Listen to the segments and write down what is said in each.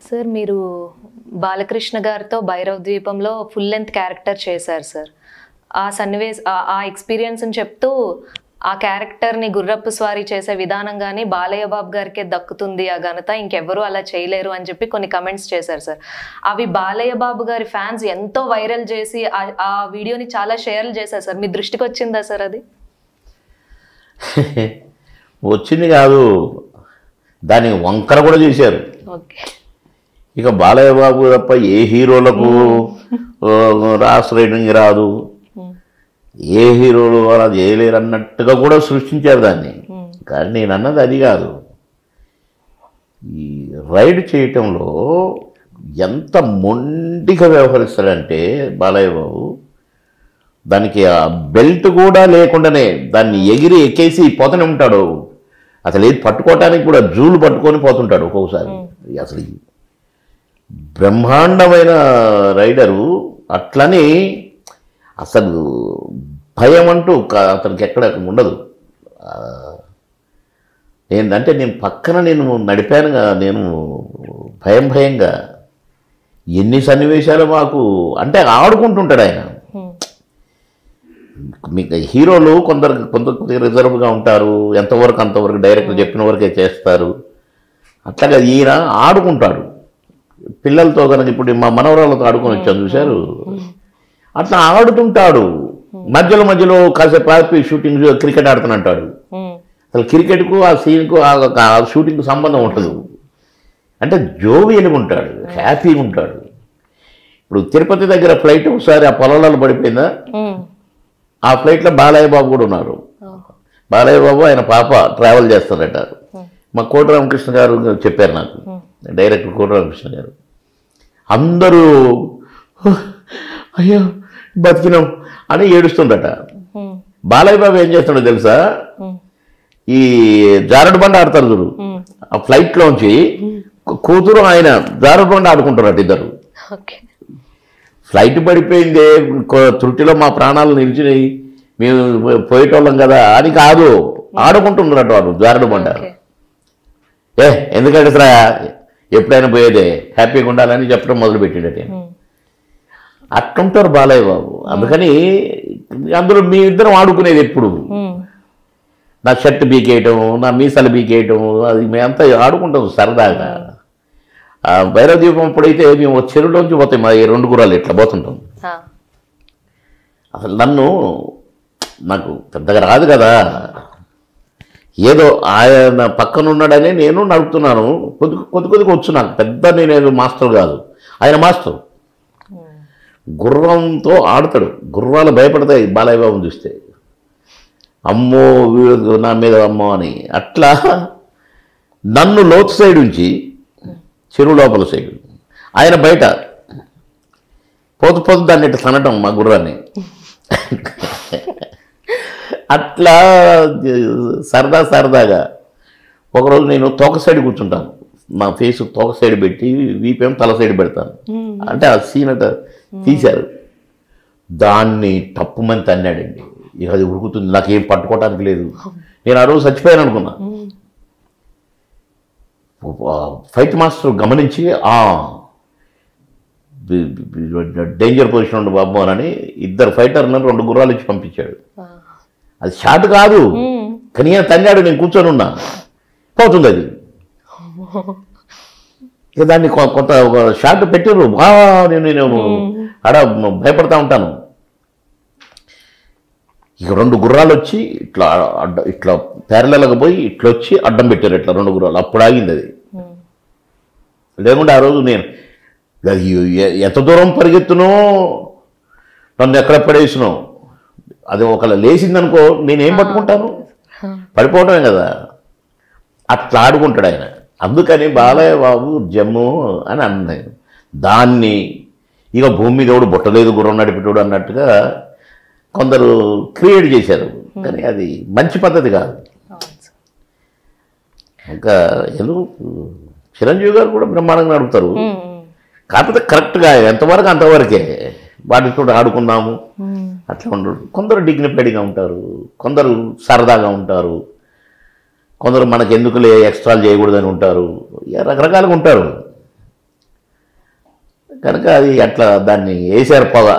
Sir మీరు బాలకృష్ణ గారితో భైరవ ద్వీపంలో ఫుల్ లెంత్ క్యారెక్టర్ చేశారు సార్. ఆ ఆ ఎక్స్పీరియన్స్ని చెప్తూ ఆ క్యారెక్టర్ని గుర్రపు స్వారీ చేసే విధానం కానీ బాలయ్య బాబు గారికే దక్కుతుంది ఆ ఘనత, ఇంకెవ్వరూ అలా చేయలేరు అని చెప్పి కొన్ని కమెంట్స్ చేశారు సార్. అవి బాలయ్య బాబు గారి ఫ్యాన్స్ ఎంతో వైరల్ చేసి ఆ వీడియోని చాలా షేర్లు చేశారు సార్. మీ దృష్టికి వచ్చిందా సార్ అది? వచ్చింది కాదు, దానికి వంకర కూడా చేశారు. ఓకే. ఇక బాలయ్య బాబు తప్ప ఏ హీరోలకు రాస్ రైటింగ్ రాదు, ఏ హీరోలు అలా చేయలేరు అన్నట్టుగా కూడా సృష్టించారు దాన్ని. కానీ నేను అన్నది అది కాదు. ఈ రైడ్ చేయటంలో ఎంత మొండిగా వ్యవహరిస్తాడంటే బాలయ్య బాబు, దానికి ఆ బెల్ట్ కూడా లేకుండానే దాన్ని ఎగిరి ఎక్కేసి పోతూనే ఉంటాడు. అసలు ఏది పట్టుకోవటానికి కూడా జూలు పట్టుకొని పోతుంటాడు ఒక్కొక్కసారి. అసలు బ్రహ్మాండమైన రైడరు. అట్లని అసలు భయం అంటూ అతనికి ఎక్కడ ఉండదు. ఏంటంటే నేను పక్కన నడిపాను, నేను భయంగా ఎన్ని సన్నివేశాలు మాకు అంటే ఆడుకుంటుంటాడు ఆయన. మీకు హీరోలు కొందరు రిజర్వ్గా ఉంటారు, ఎంతవరకు అంతవరకు డైరెక్టర్ చెప్పిన వరకే చేస్తారు. అట్లాగా ఈయన ఆడుకుంటాడు పిల్లలతో. కనుక ఇప్పుడు మా మనవరాలతో ఆడుకొని వచ్చాను చూశారు, అట్లా ఆడుతుంటాడు. మధ్యలో కాసేపు ఆపి షూటింగ్ క్రికెట్ ఆడుతున్నట్టాడు. అసలు క్రికెట్కు ఆ సీన్కు ఆ షూటింగ్కు సంబంధం ఉండదు. అంటే జోవియల్గా ఉంటాడు, హ్యాపీగా ఉంటాడు. ఇప్పుడు తిరుపతి దగ్గర ఫ్లైట్ ఒకసారి ఆ పొలాలలో పడిపోయిందా, ఆ ఫ్లైట్లో బాలయ్య బాబు కూడా ఉన్నారు. బాలయ్య బాబు ఆయన పాప ట్రావెల్ చేస్తారట. మా కోట రామకృష్ణ గారు చెప్పారు నాకు, డైరెక్టర్ కోట రామకృష్ణ గారు. అందరూ అయ్యో బతికినాం అని ఏడుస్తుండట. బాలయ్య బాబు ఏం చేస్తాడో తెలుసా, ఈ జారుడు బండ ఆడతారు చూడు, ఆ ఫ్లైట్లోంచి కూతురు ఆయన జారుడు బండ ఆడుకుంటారట ఇద్దరు. ఫ్లైట్ పడిపోయిందే, త్రుటిలో మా ప్రాణాలు నిలిచినాయి, మేము పోయేటోళ్ళం కదా అని కాదు, ఆడుకుంటున్నారట వాడు జారుడు బండ. ఎందుకంటే అసలు ఎప్పుడైనా పోయేదే, హ్యాపీగా ఉండాలని చెప్పడం మొదలుపెట్టిండట. అట్లుంటారు బాలయ్య బాబు. అందుకని అందులో మీ ఇద్దరం ఆడుకునేది ఎప్పుడు, నా షర్ట్ బీకేయటం, నా మీసాలు బీకేయటం, అది మేమంతా ఆడుకుంటాం సరదాగా. భైరవ ద్వీపం అప్పుడైతే మేము చెరువులోంచి పోతాం, మా 2 గుర్రాలు ఇట్లా పోతుంటాం. అసలు నాకు పెద్దగా రాదు కదా, ఏదో ఆయన పక్కన ఉన్నాడని నేను నడుపుతున్నాను. కొద్దిగా వచ్చు నాకు, పెద్ద నేనేదో మాస్టర్ కాదు, ఆయన మాస్టర్. గుర్రంతో ఆడతాడు, గుర్రాలు భయపడతాయి బాలయ్య బాబుని చూస్తే, అమ్మో వీడు నా మీద అమ్మో అని. అట్లా నన్ను లోతు సైడ్ నుంచి చెరువు లోపల సైడ్, ఆయన బయట పోతు దాన్ని ఇట్లా తనటం మా గుర్రాన్ని. అట్లా సరదాగా ఒకరోజు నేను తోక సైడ్ కూర్చుంటాను, నా ఫేస్ తోక సైడ్ పెట్టి వీపేం తల సైడ్ పెడతాను. అంటే ఆ సీన్ అట తీశారు, దాన్ని తప్పుమని తన్నాడండి. ఇక అది ఉరుకుతుంది, నాకేం పట్టుకోవటానికి లేదు. నేను ఆ రోజు చచ్చిపోయాను అనుకున్నా. ఫైట్ మాస్టర్ గమనించి డేంజర్ పొజిషన్ ఉండు బాబు అని 2 ఫైటర్లను 2 గుర్రాలు ఇచ్చి పంపించాడు. అది షాట్ కాదు, కానీ తన్నాడు, నేను కూర్చొని ఉన్నా, పోతుంది అది. ఇక దాన్ని కొంత ఒక షాట్ పెట్టారు. నేను ఆడ భయపడతా ఉంటాను. ఇక 2 గుర్రాలు వచ్చి ఇట్లా ప్యారలల్గా పోయి ఇట్లా వచ్చి అడ్డం పెట్టారు, ఇట్లా 2 గుర్రాలు. అప్పుడు ఆగింది అది. లేకుంటే ఆ రోజు నేను ఎంత దూరం పరిగెత్తునో, నన్ను ఎక్కడ పడేసినో, అది ఒకవేళ లేచిందనుకో నేనేం పట్టుకుంటాను, పడిపోవటమే కదా. అట్లా ఆడుకుంటాడు ఆయన. అందుకని బాలయ్య బాబు జమ్ము అని అన్నాను. దాన్ని ఇక భూమి మీద ఎవడు బుట్టలేదు గుర్రం నడిపేటోడు అన్నట్టుగా కొందరు క్రియేట్ చేశారు. కానీ అది మంచి పద్ధతి కాదు. ఇంకా ఎందుకు చిరంజీవి గారు కూడా బ్రహ్మాండంగా నడుపుతారు, కాకపోతే కరెక్ట్గా ఎంతవరకు అంతవరకే. వాటితో ఆడుకున్నాము అట్లా ఉండరు. కొందరు డిగ్నిఫైడ్గా ఉంటారు, కొందరు సరదాగా ఉంటారు, కొందరు మనకు ఎందుకులే ఎక్స్ట్రాలు చేయకూడదని ఉంటారు, రకరకాలుగా ఉంటారు. కనుక అది అట్లా దాన్ని వేసారు పొగ.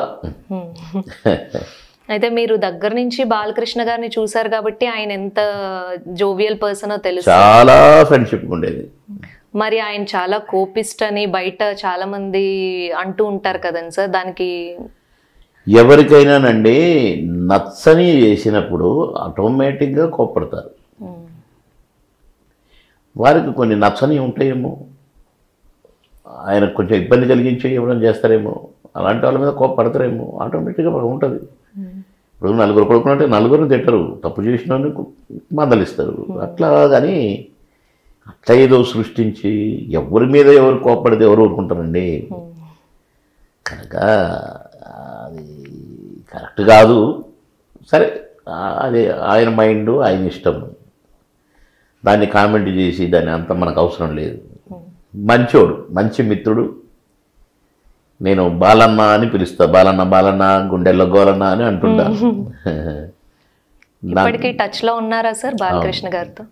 అయితే మీరు దగ్గర నుంచి బాలకృష్ణ గారిని చూసారు కాబట్టి ఆయన ఎంత జోవియల్ పర్సనో తెలుసు. చాలా ఫ్రెండ్షిప్ ఉండేది. మరి ఆయన చాలా కోపిస్ట్ అని బయట చాలా మంది అంటూ ఉంటారు కదండి సార్, దానికి ఎవరికైనానండి నచ్చని చేసినప్పుడు ఆటోమేటిక్గా కోప్పడతారు. వారికి కొన్ని నచ్చని ఉంటాయేమో, ఆయనకు కొంచెం ఇబ్బంది కలిగించి ఎవరైనా చేస్తారేమో, అలాంటి వాళ్ళ మీద కోప్పడతారేమో, ఆటోమేటిక్గా ఉంటుంది. ఇప్పుడు నలుగురు కొడుకున్నట్టే నలుగురు తిట్టరు, తప్పు చేసిన మందలిస్తారు అట్లా. కానీ అట్లా ఏదో సృష్టించి ఎవరి మీద ఎవరు కోప్పడితే ఎవరు ఊరుకుంటారండి. కనుక అది కరెక్ట్ కాదు. సరే, అది ఆయన మైండ్, ఆయన ఇష్టం, దాన్ని కామెంట్ చేసి దాన్ని అంత మనకు అవసరం లేదు. మంచోడు, మంచి మిత్రుడు. నేను బాలన్న అని పిలుస్తా, బాలన్న బాలన్న గుండెల్లో గోలన్న అని అంటుంటా. ఇప్పటికీ టచ్ లో ఉన్నారా సార్ బాలకృష్ణ గారితో?